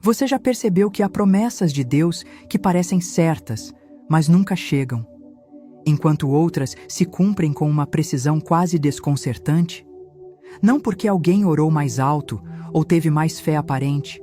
Você já percebeu que há promessas de Deus que parecem certas, mas nunca chegam, enquanto outras se cumprem com uma precisão quase desconcertante? Não porque alguém orou mais alto ou teve mais fé aparente,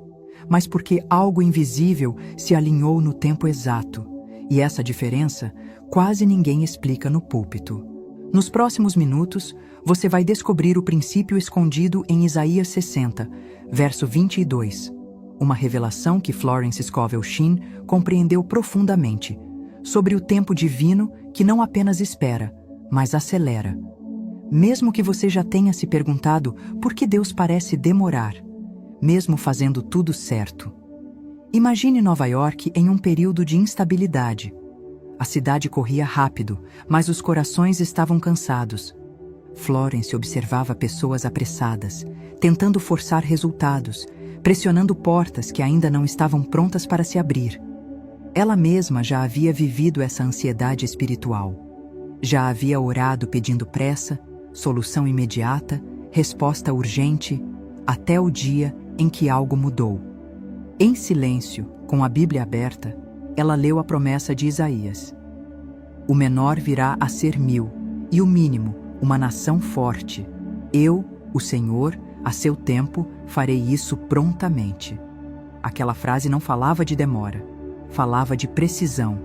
mas porque algo invisível se alinhou no tempo exato, e essa diferença quase ninguém explica no púlpito. Nos próximos minutos, você vai descobrir o princípio escondido em Isaías 60, verso 22, uma revelação que Florence Scovel Shinn compreendeu profundamente, sobre o tempo divino que não apenas espera, mas acelera. Mesmo que você já tenha se perguntado por que Deus parece demorar, mesmo fazendo tudo certo. Imagine Nova York em um período de instabilidade. A cidade corria rápido, mas os corações estavam cansados. Florence observava pessoas apressadas, tentando forçar resultados, pressionando portas que ainda não estavam prontas para se abrir. Ela mesma já havia vivido essa ansiedade espiritual. Já havia orado pedindo pressa, solução imediata, resposta urgente, até o dia em que algo mudou. Em silêncio, com a Bíblia aberta, ela leu a promessa de Isaías. O menor virá a ser 1000, e o mínimo, uma nação forte. Eu, o Senhor, a seu tempo, farei isso prontamente. Aquela frase não falava de demora, falava de precisão,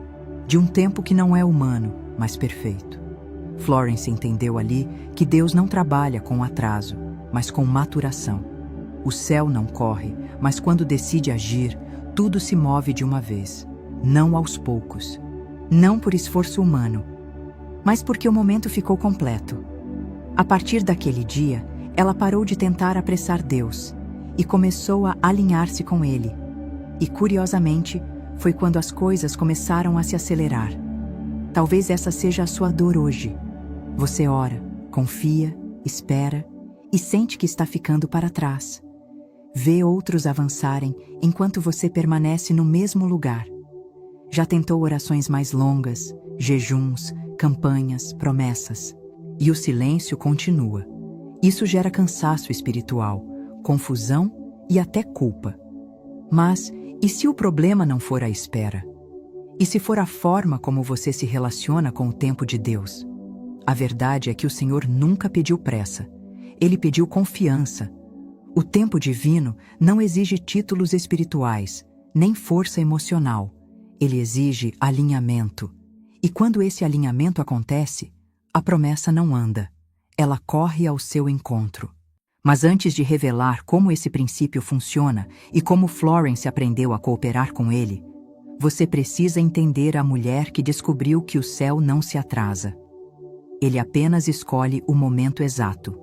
de um tempo que não é humano, mas perfeito. Florence entendeu ali que Deus não trabalha com atraso, mas com maturação. O céu não corre, mas quando decide agir, tudo se move de uma vez, não aos poucos. Não por esforço humano, mas porque o momento ficou completo. A partir daquele dia, ela parou de tentar apressar Deus e começou a alinhar-se com Ele. E, curiosamente, foi quando as coisas começaram a se acelerar. Talvez essa seja a sua dor hoje. Você ora, confia, espera e sente que está ficando para trás. Vê outros avançarem enquanto você permanece no mesmo lugar. Já tentou orações mais longas, jejuns, campanhas, promessas. E o silêncio continua. Isso gera cansaço espiritual, confusão e até culpa. Mas, e se o problema não for a espera? E se for a forma como você se relaciona com o tempo de Deus? A verdade é que o Senhor nunca pediu pressa. Ele pediu confiança. O tempo divino não exige títulos espirituais, nem força emocional. Ele exige alinhamento. E quando esse alinhamento acontece, a promessa não anda. Ela corre ao seu encontro. Mas antes de revelar como esse princípio funciona e como Florence aprendeu a cooperar com ele, você precisa entender a mulher que descobriu que o céu não se atrasa. Ele apenas escolhe o momento exato.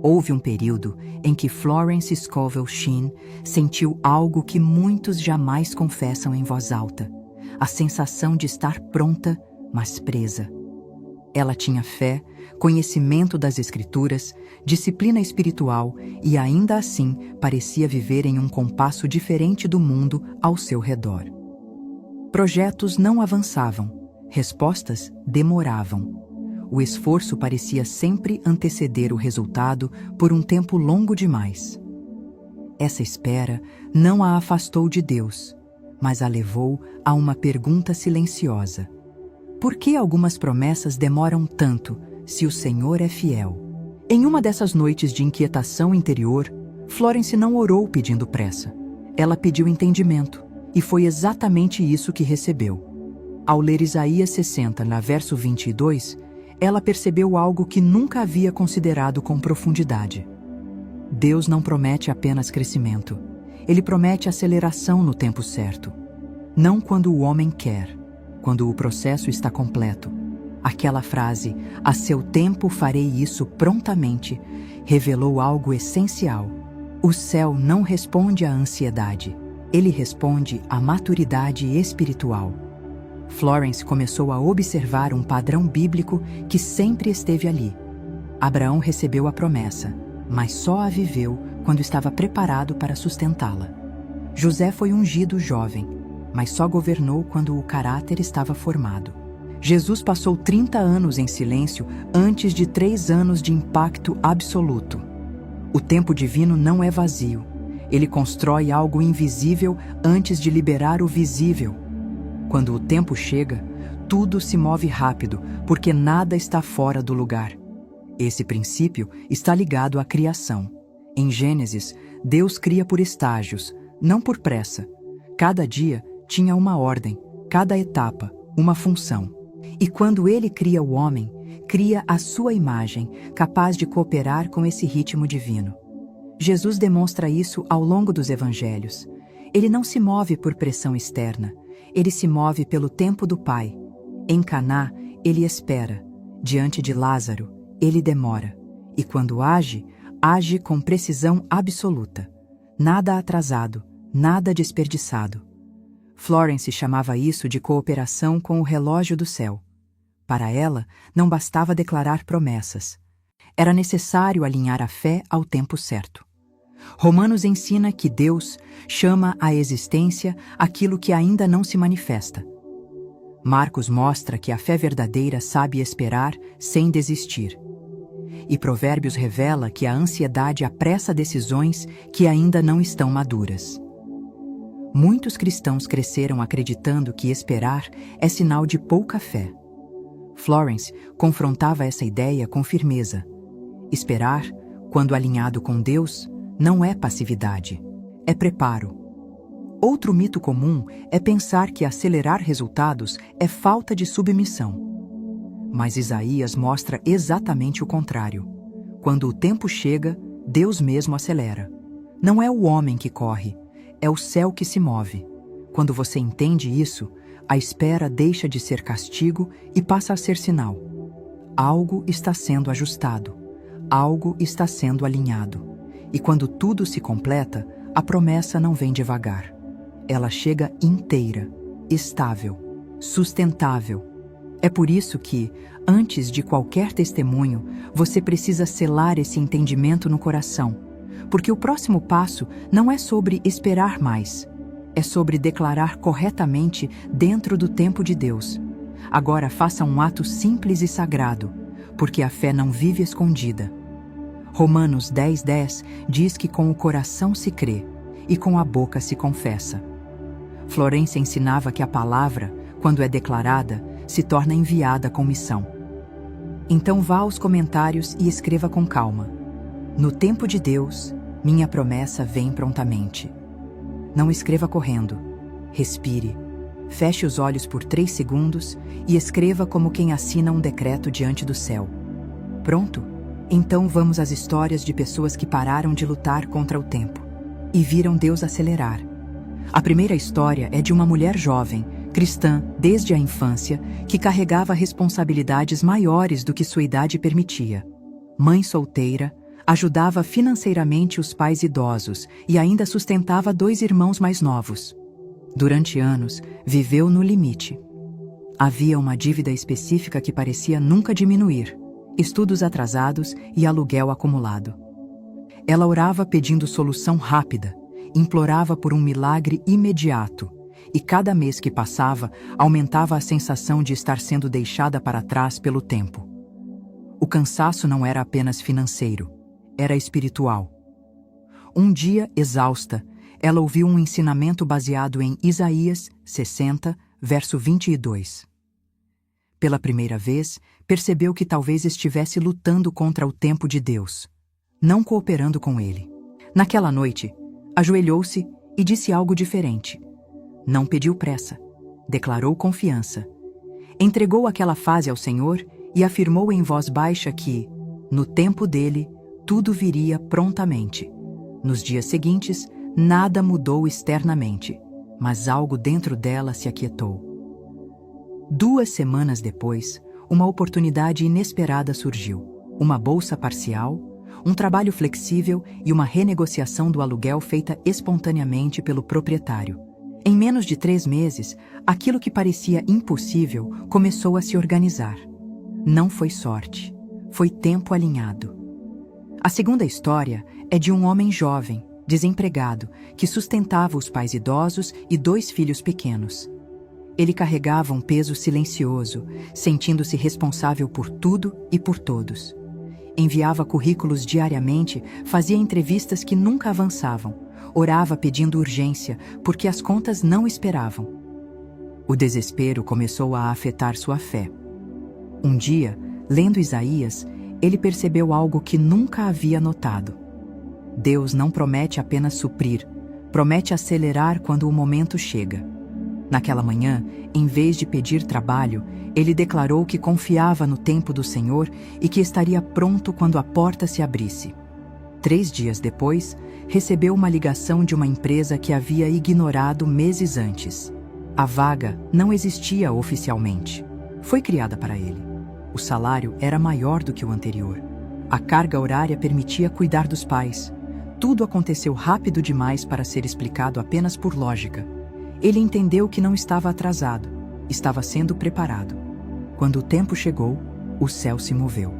Houve um período em que Florence Scovel Shinn sentiu algo que muitos jamais confessam em voz alta: a sensação de estar pronta, mas presa. Ela tinha fé, conhecimento das Escrituras, disciplina espiritual e ainda assim parecia viver em um compasso diferente do mundo ao seu redor. Projetos não avançavam, respostas demoravam. O esforço parecia sempre anteceder o resultado por um tempo longo demais. Essa espera não a afastou de Deus, mas a levou a uma pergunta silenciosa: por que algumas promessas demoram tanto se o Senhor é fiel? Em uma dessas noites de inquietação interior, Florence não orou pedindo pressa. Ela pediu entendimento, e foi exatamente isso que recebeu. Ao ler Isaías 60, na verso 22, ela percebeu algo que nunca havia considerado com profundidade. Deus não promete apenas crescimento. Ele promete aceleração no tempo certo. Não quando o homem quer, quando o processo está completo. Aquela frase, "a seu tempo farei isso prontamente", revelou algo essencial. O céu não responde à ansiedade. Ele responde à maturidade espiritual. Florence começou a observar um padrão bíblico que sempre esteve ali. Abraão recebeu a promessa, mas só a viveu quando estava preparado para sustentá-la. José foi ungido jovem, mas só governou quando o caráter estava formado. Jesus passou 30 anos em silêncio antes de 3 anos de impacto absoluto. O tempo divino não é vazio. Ele constrói algo invisível antes de liberar o visível. Quando o tempo chega, tudo se move rápido, porque nada está fora do lugar. Esse princípio está ligado à criação. Em Gênesis, Deus cria por estágios, não por pressa. Cada dia tinha uma ordem, cada etapa, uma função. E quando ele cria o homem, cria a sua imagem, capaz de cooperar com esse ritmo divino. Jesus demonstra isso ao longo dos evangelhos. Ele não se move por pressão externa, ele se move pelo tempo do Pai. Em Caná, ele espera. Diante de Lázaro, ele demora. E quando age, age com precisão absoluta. Nada atrasado, nada desperdiçado. Florence chamava isso de cooperação com o relógio do céu. Para ela, não bastava declarar promessas. Era necessário alinhar a fé ao tempo certo. Romanos ensina que Deus chama à existência aquilo que ainda não se manifesta. Marcos mostra que a fé verdadeira sabe esperar sem desistir. E Provérbios revela que a ansiedade apressa decisões que ainda não estão maduras. Muitos cristãos cresceram acreditando que esperar é sinal de pouca fé. Florence confrontava essa ideia com firmeza. Esperar, quando alinhado com Deus, não é passividade, é preparo. Outro mito comum é pensar que acelerar resultados é falta de submissão. Mas Isaías mostra exatamente o contrário. Quando o tempo chega, Deus mesmo acelera. Não é o homem que corre, é o céu que se move. Quando você entende isso, a espera deixa de ser castigo e passa a ser sinal. Algo está sendo ajustado, algo está sendo alinhado. E quando tudo se completa, a promessa não vem devagar. Ela chega inteira, estável, sustentável. É por isso que, antes de qualquer testemunho, você precisa selar esse entendimento no coração. Porque o próximo passo não é sobre esperar mais, é sobre declarar corretamente dentro do tempo de Deus. Agora faça um ato simples e sagrado, porque a fé não vive escondida. Romanos 10:10 diz que com o coração se crê e com a boca se confessa. Florence ensinava que a palavra, quando é declarada, se torna enviada com missão. Então vá aos comentários e escreva com calma. No tempo de Deus, minha promessa vem prontamente. Não escreva correndo. Respire. Feche os olhos por 3 segundos e escreva como quem assina um decreto diante do céu. Pronto? Então vamos às histórias de pessoas que pararam de lutar contra o tempo e viram Deus acelerar. A primeira história é de uma mulher jovem, cristã desde a infância, que carregava responsabilidades maiores do que sua idade permitia. Mãe solteira, ajudava financeiramente os pais idosos e ainda sustentava 2 irmãos mais novos. Durante anos, viveu no limite. Havia uma dívida específica que parecia nunca diminuir, estudos atrasados e aluguel acumulado. Ela orava pedindo solução rápida, implorava por um milagre imediato, e cada mês que passava, aumentava a sensação de estar sendo deixada para trás pelo tempo. O cansaço não era apenas financeiro, era espiritual. Um dia, exausta, ela ouviu um ensinamento baseado em Isaías 60, verso 22. Pela primeira vez, percebeu que talvez estivesse lutando contra o tempo de Deus, não cooperando com ele. Naquela noite, ajoelhou-se e disse algo diferente. Não pediu pressa, declarou confiança. Entregou aquela fase ao Senhor e afirmou em voz baixa que, no tempo dele, tudo viria prontamente. Nos dias seguintes, nada mudou externamente, mas algo dentro dela se aquietou. 2 semanas depois, uma oportunidade inesperada surgiu. Uma bolsa parcial, um trabalho flexível e uma renegociação do aluguel feita espontaneamente pelo proprietário. Em menos de 3 meses, aquilo que parecia impossível começou a se organizar. Não foi sorte, foi tempo alinhado. A segunda história é de um homem jovem, desempregado, que sustentava os pais idosos e 2 filhos pequenos. Ele carregava um peso silencioso, sentindo-se responsável por tudo e por todos. Enviava currículos diariamente, fazia entrevistas que nunca avançavam. orava pedindo urgência, porque as contas não esperavam. O desespero começou a afetar sua fé. Um dia, lendo Isaías, ele percebeu algo que nunca havia notado. Deus não promete apenas suprir, promete acelerar quando o momento chega. Naquela manhã, em vez de pedir trabalho, ele declarou que confiava no tempo do Senhor e que estaria pronto quando a porta se abrisse. 3 dias depois, recebeu uma ligação de uma empresa que havia ignorado meses antes. A vaga não existia oficialmente. Foi criada para ele. O salário era maior do que o anterior. A carga horária permitia cuidar dos pais. Tudo aconteceu rápido demais para ser explicado apenas por lógica. Ele entendeu que não estava atrasado, estava sendo preparado. Quando o tempo chegou, o céu se moveu.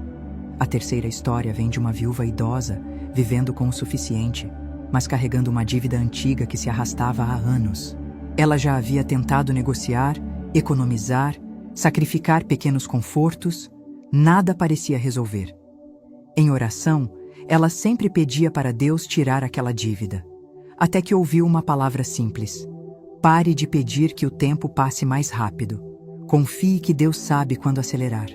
A terceira história vem de uma viúva idosa, vivendo com o suficiente, mas carregando uma dívida antiga que se arrastava há anos. Ela já havia tentado negociar, economizar, sacrificar pequenos confortos, nada parecia resolver. Em oração, ela sempre pedia para Deus tirar aquela dívida, até que ouviu uma palavra simples: pare de pedir que o tempo passe mais rápido. Confie que Deus sabe quando acelerar.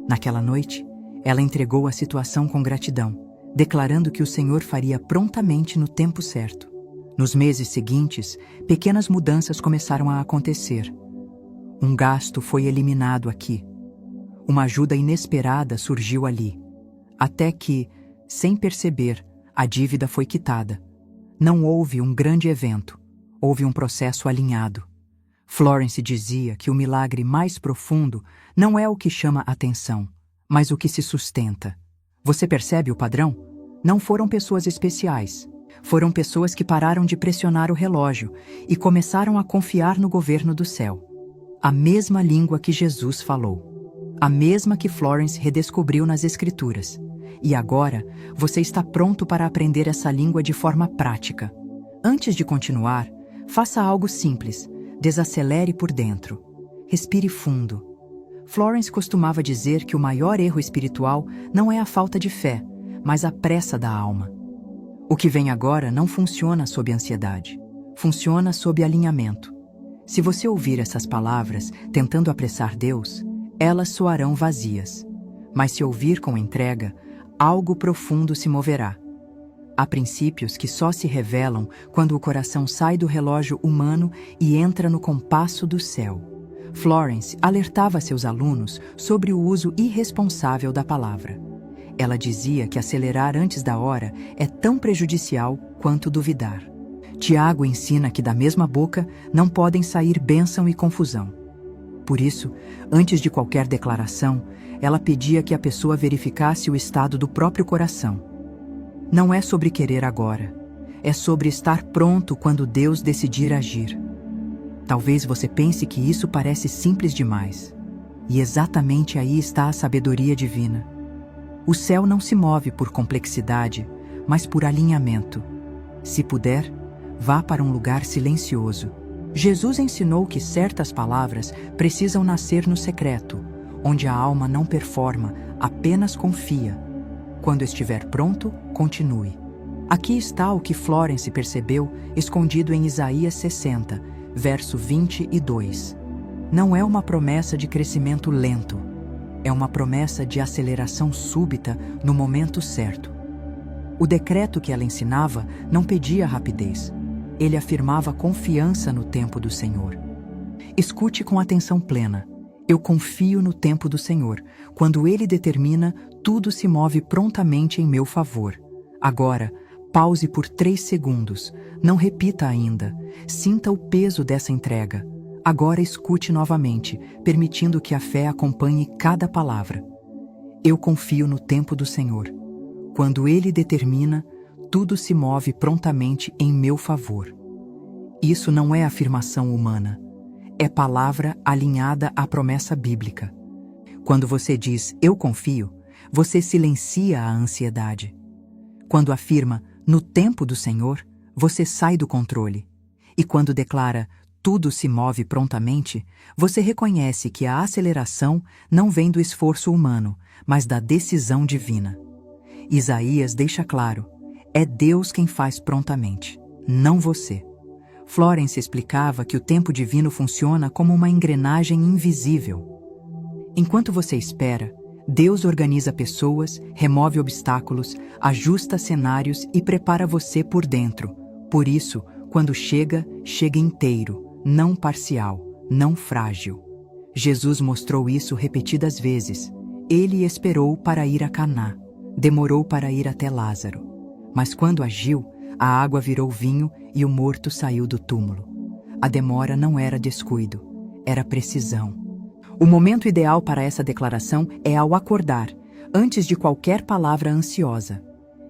Naquela noite, ela entregou a situação com gratidão, declarando que o Senhor faria prontamente no tempo certo. Nos meses seguintes, pequenas mudanças começaram a acontecer. Um gasto foi eliminado aqui. Uma ajuda inesperada surgiu ali. Até que, sem perceber, a dívida foi quitada. Não houve um grande evento, houve um processo alinhado. Florence dizia que o milagre mais profundo não é o que chama atenção, mas o que se sustenta. Você percebe o padrão? Não foram pessoas especiais. Foram pessoas que pararam de pressionar o relógio e começaram a confiar no governo do céu. A mesma língua que Jesus falou. A mesma que Florence redescobriu nas Escrituras. E agora, você está pronto para aprender essa língua de forma prática. Antes de continuar, faça algo simples. Desacelere por dentro. Respire fundo. Florence costumava dizer que o maior erro espiritual não é a falta de fé, mas a pressa da alma. O que vem agora não funciona sob ansiedade. Funciona sob alinhamento. Se você ouvir essas palavras tentando apressar Deus, elas soarão vazias. Mas se ouvir com entrega, algo profundo se moverá. Há princípios que só se revelam quando o coração sai do relógio humano e entra no compasso do céu. Florence alertava seus alunos sobre o uso irresponsável da palavra. Ela dizia que acelerar antes da hora é tão prejudicial quanto duvidar. Tiago ensina que da mesma boca não podem sair bênção e confusão. Por isso, antes de qualquer declaração, ela pedia que a pessoa verificasse o estado do próprio coração. Não é sobre querer agora, é sobre estar pronto quando Deus decidir agir. Talvez você pense que isso parece simples demais, e exatamente aí está a sabedoria divina. O céu não se move por complexidade, mas por alinhamento. Se puder, vá para um lugar silencioso. Jesus ensinou que certas palavras precisam nascer no secreto, onde a alma não performa, apenas confia. Quando estiver pronto, continue. Aqui está o que Florence percebeu escondido em Isaías 60, verso 22. Não é uma promessa de crescimento lento. É uma promessa de aceleração súbita no momento certo. O decreto que ela ensinava não pedia rapidez. Ele afirmava confiança no tempo do Senhor. Escute com atenção plena. Eu confio no tempo do Senhor. Quando Ele determina, tudo se move prontamente em meu favor. Agora, pause por 3 segundos. Não repita ainda. Sinta o peso dessa entrega. Agora escute novamente, permitindo que a fé acompanhe cada palavra. Eu confio no tempo do Senhor. Quando Ele determina, tudo se move prontamente em meu favor. Isso não é afirmação humana. É palavra alinhada à promessa bíblica. Quando você diz, eu confio, você silencia a ansiedade. Quando afirma, no tempo do Senhor, você sai do controle. E quando declara, tudo se move prontamente, você reconhece que a aceleração não vem do esforço humano, mas da decisão divina. Isaías deixa claro, é Deus quem faz prontamente. não você. Florence explicava que o tempo divino funciona como uma engrenagem invisível. Enquanto você espera, Deus organiza pessoas, remove obstáculos, ajusta cenários e prepara você por dentro. Por isso, quando chega, chega inteiro, não parcial, não frágil. Jesus mostrou isso repetidas vezes. Ele esperou para ir a Caná, demorou para ir até Lázaro. Mas quando agiu, a água virou vinho e o morto saiu do túmulo. A demora não era descuido, era precisão. O momento ideal para essa declaração é ao acordar, antes de qualquer palavra ansiosa.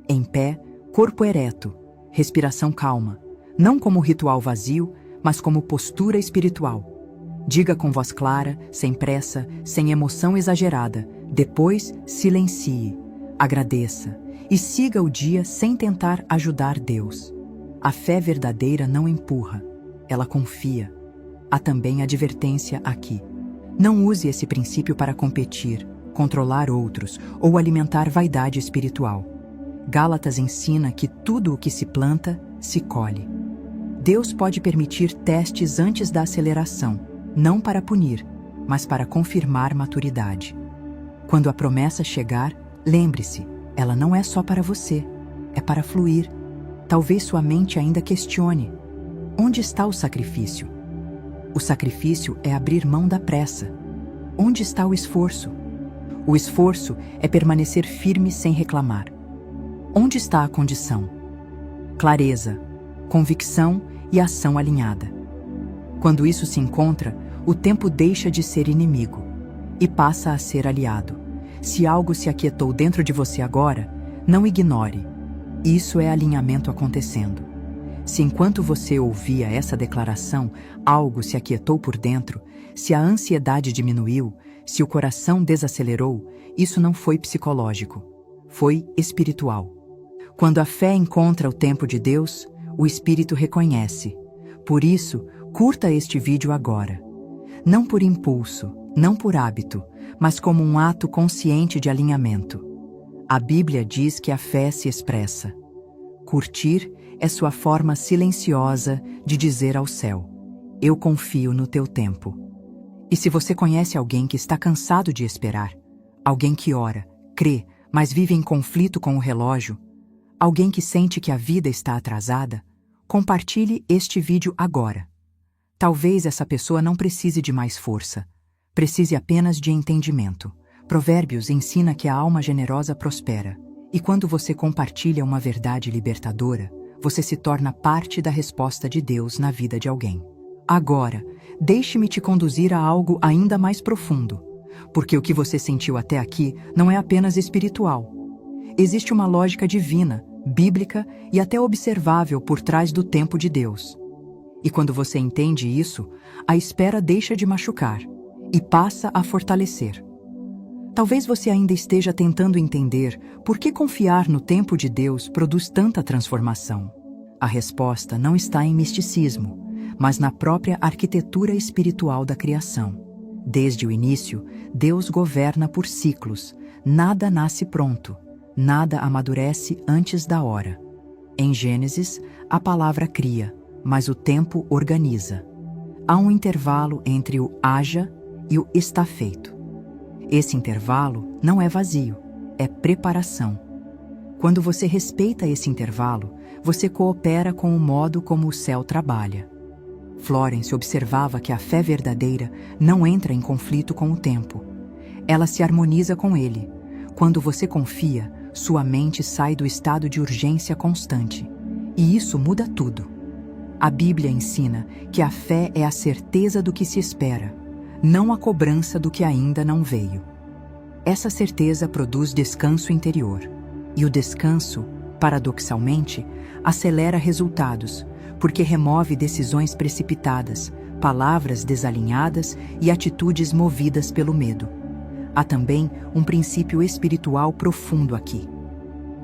Em pé, corpo ereto, respiração calma, não como ritual vazio, mas como postura espiritual. Diga com voz clara, sem pressa, sem emoção exagerada. Depois, silencie, agradeça e siga o dia sem tentar ajudar Deus. A fé verdadeira não empurra, ela confia. Há também advertência aqui. Não use esse princípio para competir, controlar outros ou alimentar vaidade espiritual. Gálatas ensina que tudo o que se planta, se colhe. Deus pode permitir testes antes da aceleração, não para punir, mas para confirmar maturidade. Quando a promessa chegar, lembre-se, ela não é só para você, é para fluir. Talvez sua mente ainda questione: onde está o sacrifício? O sacrifício é abrir mão da pressa. Onde está o esforço? O esforço é permanecer firme sem reclamar. Onde está a condição? Clareza, convicção e ação alinhada. Quando isso se encontra, o tempo deixa de ser inimigo e passa a ser aliado. Se algo se aquietou dentro de você agora, não ignore. Isso é alinhamento acontecendo. Se enquanto você ouvia essa declaração, algo se aquietou por dentro, se a ansiedade diminuiu, se o coração desacelerou, isso não foi psicológico, foi espiritual. Quando a fé encontra o tempo de Deus, o Espírito reconhece. Por isso, curta este vídeo agora. Não por impulso, não por hábito, mas como um ato consciente de alinhamento. A Bíblia diz que a fé se expressa. Curtir é sua forma silenciosa de dizer ao céu: eu confio no teu tempo. E se você conhece alguém que está cansado de esperar, alguém que ora, crê, mas vive em conflito com o relógio, alguém que sente que a vida está atrasada, compartilhe este vídeo agora. Talvez essa pessoa não precise de mais força, precise apenas de entendimento. Provérbios ensina que a alma generosa prospera, e quando você compartilha uma verdade libertadora, você se torna parte da resposta de Deus na vida de alguém. Agora, deixe-me te conduzir a algo ainda mais profundo, porque o que você sentiu até aqui não é apenas espiritual. Existe uma lógica divina, bíblica e até observável por trás do tempo de Deus. E quando você entende isso, a espera deixa de machucar e passa a fortalecer. Talvez você ainda esteja tentando entender por que confiar no tempo de Deus produz tanta transformação. A resposta não está em misticismo, mas na própria arquitetura espiritual da criação. Desde o início, Deus governa por ciclos. Nada nasce pronto, nada amadurece antes da hora. Em Gênesis, a palavra cria, mas o tempo organiza. Há um intervalo entre o haja e o está feito. Esse intervalo não é vazio, é preparação. Quando você respeita esse intervalo, você coopera com o modo como o céu trabalha. Florence observava que a fé verdadeira não entra em conflito com o tempo. Ela se harmoniza com ele. Quando você confia, sua mente sai do estado de urgência constante. E isso muda tudo. A Bíblia ensina que a fé é a certeza do que se espera, não a cobrança do que ainda não veio. Essa certeza produz descanso interior. E o descanso, paradoxalmente, acelera resultados, porque remove decisões precipitadas, palavras desalinhadas e atitudes movidas pelo medo. Há também um princípio espiritual profundo aqui.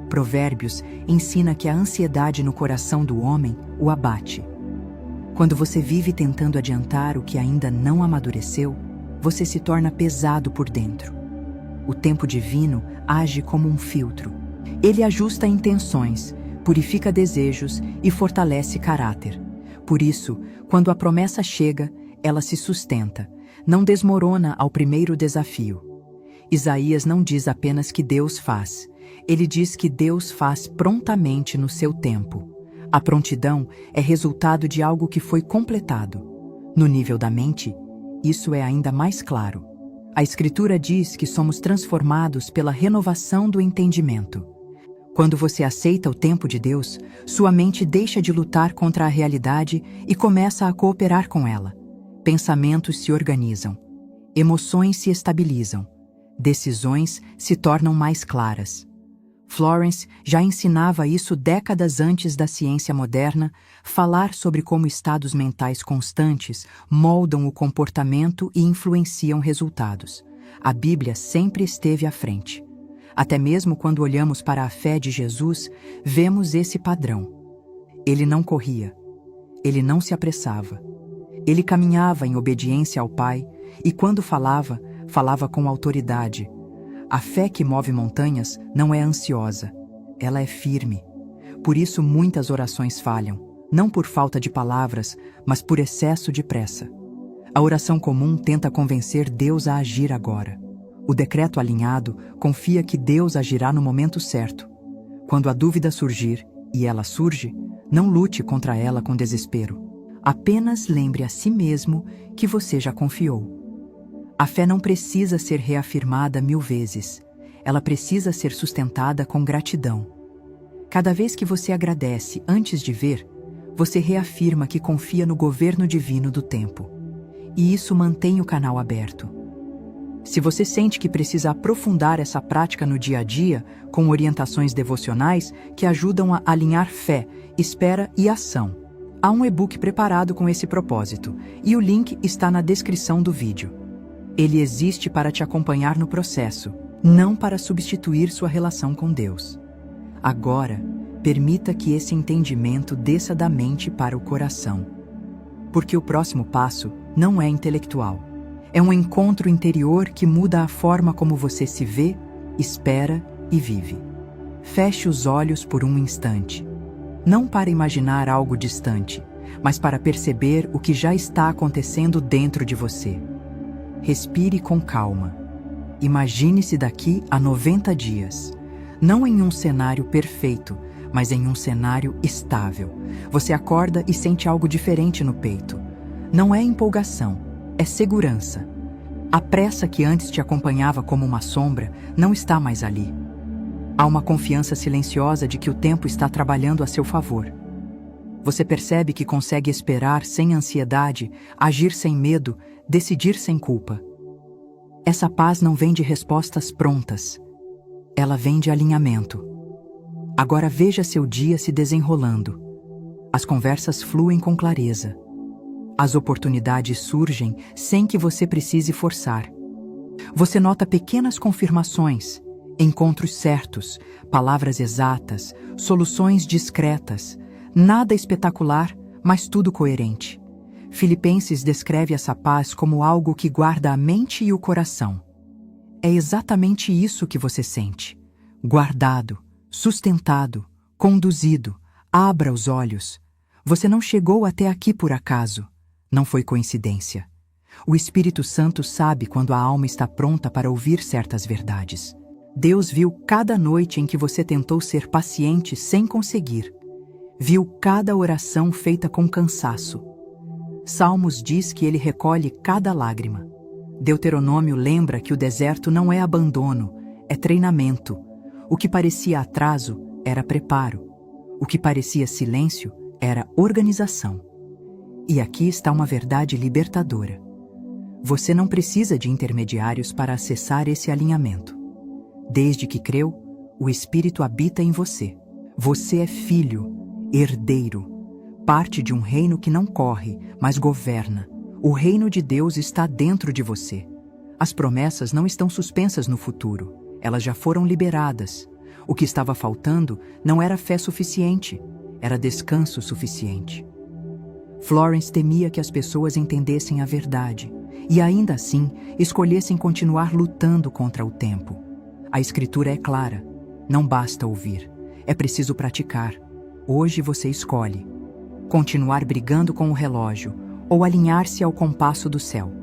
Provérbios ensina que a ansiedade no coração do homem o abate. Quando você vive tentando adiantar o que ainda não amadureceu, você se torna pesado por dentro. O tempo divino age como um filtro. Ele ajusta intenções, purifica desejos e fortalece caráter. Por isso, quando a promessa chega, ela se sustenta, não desmorona ao primeiro desafio. Isaías não diz apenas que Deus faz, ele diz que Deus faz prontamente no seu tempo. A prontidão é resultado de algo que foi completado. No nível da mente, isso é ainda mais claro. A Escritura diz que somos transformados pela renovação do entendimento. Quando você aceita o tempo de Deus, sua mente deixa de lutar contra a realidade e começa a cooperar com ela. Pensamentos se organizam, emoções se estabilizam, decisões se tornam mais claras. Florence já ensinava isso décadas antes da ciência moderna, falar sobre como estados mentais constantes moldam o comportamento e influenciam resultados. A Bíblia sempre esteve à frente. Até mesmo quando olhamos para a fé de Jesus, vemos esse padrão. Ele não corria, ele não se apressava. Ele caminhava em obediência ao Pai e quando falava, falava com autoridade. A fé que move montanhas não é ansiosa, ela é firme. Por isso muitas orações falham, não por falta de palavras, mas por excesso de pressa. A oração comum tenta convencer Deus a agir agora. O decreto alinhado confia que Deus agirá no momento certo. Quando a dúvida surgir, e ela surge, não lute contra ela com desespero. Apenas lembre a si mesmo que você já confiou. A fé não precisa ser reafirmada 1000 vezes. Ela precisa ser sustentada com gratidão. Cada vez que você agradece antes de ver, você reafirma que confia no governo divino do tempo. E isso mantém o canal aberto. Se você sente que precisa aprofundar essa prática no dia a dia, com orientações devocionais que ajudam a alinhar fé, espera e ação, há um e-book preparado com esse propósito, e o link está na descrição do vídeo. Ele existe para te acompanhar no processo, não para substituir sua relação com Deus. Agora, permita que esse entendimento desça da mente para o coração. Porque o próximo passo não é intelectual. É um encontro interior que muda a forma como você se vê, espera e vive. Feche os olhos por um instante. Não para imaginar algo distante, mas para perceber o que já está acontecendo dentro de você. Respire com calma. Imagine-se daqui a 90 dias. Não em um cenário perfeito, mas em um cenário estável. Você acorda e sente algo diferente no peito. Não é empolgação, é segurança. A pressa que antes te acompanhava como uma sombra não está mais ali. Há uma confiança silenciosa de que o tempo está trabalhando a seu favor. Você percebe que consegue esperar sem ansiedade, agir sem medo, decidir sem culpa. Essa paz não vem de respostas prontas. Ela vem de alinhamento. Agora veja seu dia se desenrolando. As conversas fluem com clareza. As oportunidades surgem sem que você precise forçar. Você nota pequenas confirmações, encontros certos, palavras exatas, soluções discretas. Nada espetacular, mas tudo coerente. Filipenses descreve essa paz como algo que guarda a mente e o coração. É exatamente isso que você sente. Guardado, sustentado, conduzido. Abra os olhos. Você não chegou até aqui por acaso. Não foi coincidência. O Espírito Santo sabe quando a alma está pronta para ouvir certas verdades. Deus viu cada noite em que você tentou ser paciente sem conseguir. Viu cada oração feita com cansaço. Salmos diz que ele recolhe cada lágrima. Deuteronômio lembra que o deserto não é abandono, é treinamento. O que parecia atraso era preparo. O que parecia silêncio era organização. E aqui está uma verdade libertadora. Você não precisa de intermediários para acessar esse alinhamento. Desde que creu, o Espírito habita em você. Você é filho, herdeiro, parte de um reino que não corre, mas governa. O reino de Deus está dentro de você. As promessas não estão suspensas no futuro, elas já foram liberadas. O que estava faltando não era fé suficiente, era descanso suficiente. Florence temia que as pessoas entendessem a verdade e ainda assim escolhessem continuar lutando contra o tempo. A Escritura é clara, não basta ouvir, é preciso praticar. Hoje você escolhe continuar brigando com o relógio ou alinhar-se ao compasso do céu.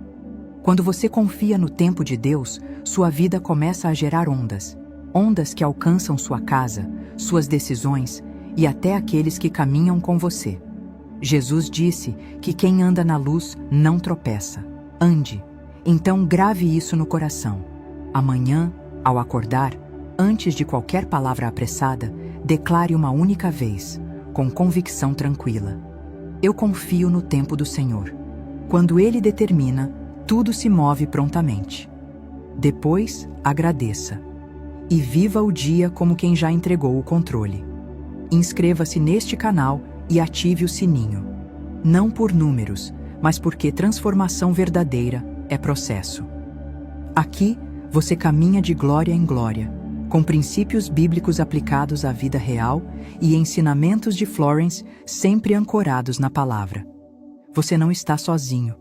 Quando você confia no tempo de Deus, sua vida começa a gerar ondas, ondas que alcançam sua casa, suas decisões e até aqueles que caminham com você. Jesus disse que quem anda na luz não tropeça. Ande. Então grave isso no coração. Amanhã, ao acordar, antes de qualquer palavra apressada, declare uma única vez, com convicção tranquila: eu confio no tempo do Senhor. Quando Ele determina, tudo se move prontamente. Depois, agradeça. E viva o dia como quem já entregou o controle. Inscreva-se neste canal e ative o sininho. Não por números, mas porque transformação verdadeira é processo. Aqui, você caminha de glória em glória, com princípios bíblicos aplicados à vida real e ensinamentos de Florence sempre ancorados na palavra. Você não está sozinho.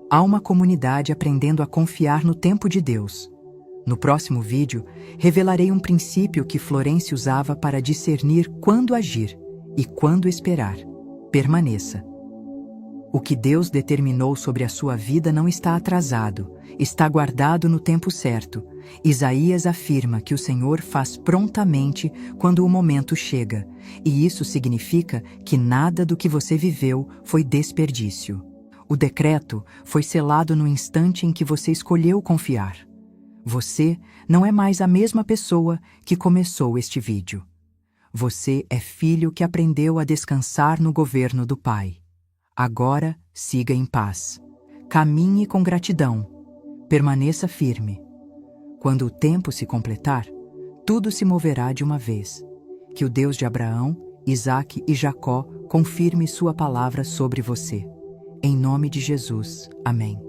Há uma comunidade aprendendo a confiar no tempo de Deus. No próximo vídeo, revelarei um princípio que Florence usava para discernir quando agir e quando esperar. Permaneça. O que Deus determinou sobre a sua vida não está atrasado, está guardado no tempo certo. Isaías afirma que o Senhor faz prontamente quando o momento chega, e isso significa que nada do que você viveu foi desperdício. O decreto foi selado no instante em que você escolheu confiar. Você não é mais a mesma pessoa que começou este vídeo. Você é filho que aprendeu a descansar no governo do Pai. Agora, siga em paz. Caminhe com gratidão. Permaneça firme. Quando o tempo se completar, tudo se moverá de uma vez. Que o Deus de Abraão, Isaque e Jacó confirme sua palavra sobre você. Em nome de Jesus. Amém.